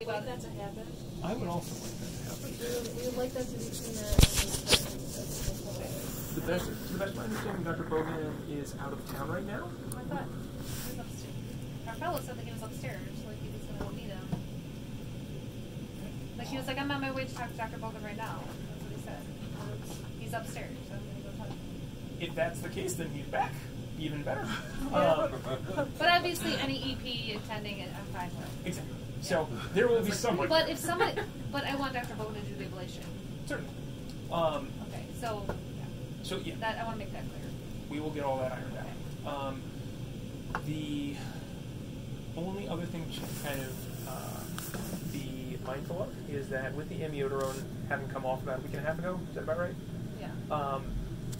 like that to happen. I would also like that to happen. We would like that to be seen To the best of my understanding, Dr. Bogan is out of town right now. I thought he was upstairs. Our fellow said that he was upstairs, like he was going to go meet him. Like he was like, I'm on my way to talk to Dr. Bogan right now. That's what he said. He's upstairs, so I'm going to go talk to him. If that's the case, then he's back. Even better. But obviously, any EP attending it, I'm fine with. Exactly. So there will be somebody. But if somebody, but I want Dr. Bogan to do the ablation. Certainly. Okay, so yeah. So yeah. That I want to make that clear. We will get all that ironed out. The only other thing to kind of be mindful of is that with the amiodarone having come off about a week and a half ago, is that about right? Yeah.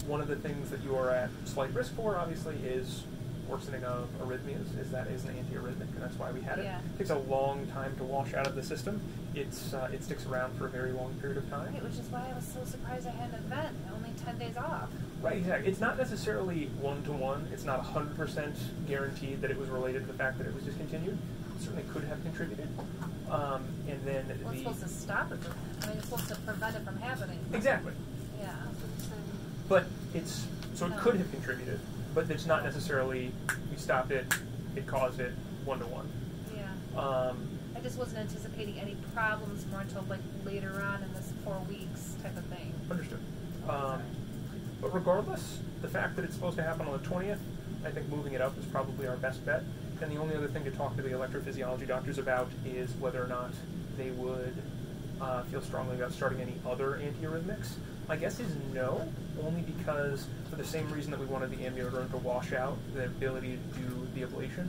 One of the things that you are at slight risk for, obviously, is worsening of arrhythmias. That is an antiarrhythmic, and that's why we had it. Yeah. It takes a long time to wash out of the system. It sticks around for a very long period of time. Right, which is why I was so surprised I had an event. Only 10 days off. Right, exactly. It's not necessarily one-to-one. It's not 100% guaranteed that it was related to the fact that it was discontinued. It certainly could have contributed. And then it's supposed to stop it from happening. I mean, it's supposed to prevent it from happening. Exactly. Yeah. But it could have contributed, but it's not necessarily we stopped it, it caused it one-to-one. Yeah. I just wasn't anticipating any problems more until like later on in this 4 weeks type of thing. Understood. But regardless, the fact that it's supposed to happen on the 20th, I think moving it up is probably our best bet. And the only other thing to talk to the electrophysiology doctors about is whether or not they would feel strongly about starting any other antiarrhythmics. My guess is no, only because for the same reason that we wanted the amiodarone to wash out the ability to do the ablation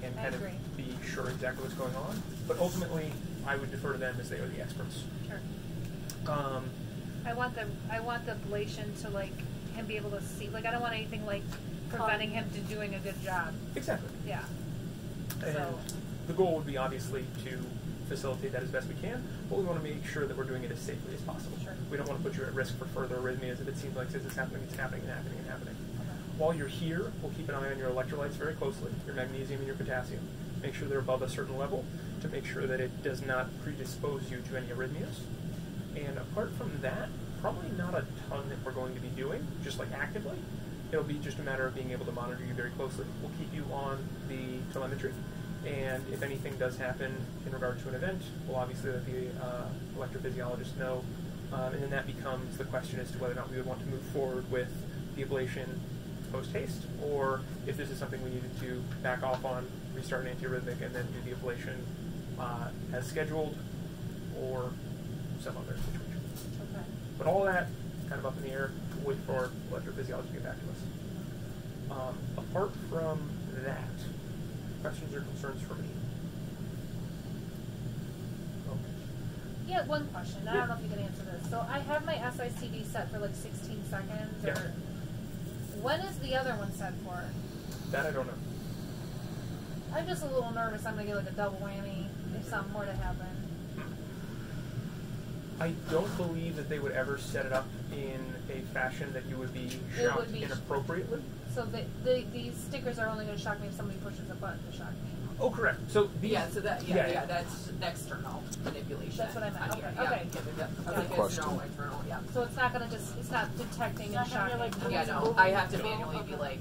and kind of be sure exactly what's going on. But ultimately, I would defer to them as they are the experts. Sure. I want the ablation to like him be able to see. Like I don't want anything like preventing him to doing a good job. Exactly. Yeah. And so the goal would be obviously to facilitate that as best we can, but we want to make sure that we're doing it as safely as possible. Sure. We don't want to put you at risk for further arrhythmias if it seems like this is happening, it's happening and happening and happening. Okay. While you're here, we'll keep an eye on your electrolytes very closely, your magnesium and your potassium. Make sure they're above a certain level to make sure that it does not predispose you to any arrhythmias. And apart from that, probably not a ton that we're going to be doing, just like actively. It'll be just a matter of being able to monitor you very closely. We'll keep you on the telemetry. And if anything does happen in regard to an event, we'll obviously let the electrophysiologist know. And then that becomes the question as to whether or not we would want to move forward with the ablation post-haste, or if this is something we needed to back off on, restart an antiarrhythmic, and then do the ablation as scheduled, or some other situation. Okay. But all that kind of up in the air. We'll wait for electrophysiology to get back to us. Apart from that, questions or concerns for me? Okay. Yeah, one question. I don't know if you can answer this. So I have my SICD set for like 16 seconds. Yeah. Or when is the other one set for? That I don't know. I'm just a little nervous I'm going to get like a double whammy if something were to happen. I don't believe that they would ever set it up in a fashion that you would be shocked inappropriately. So these stickers are only going to shock me if somebody pushes a button to shock me. Oh, correct. So that's external manipulation. That's what I meant. Okay. External, internal, yeah. So it's not going to it's not detecting and shocking. I have to manually be like,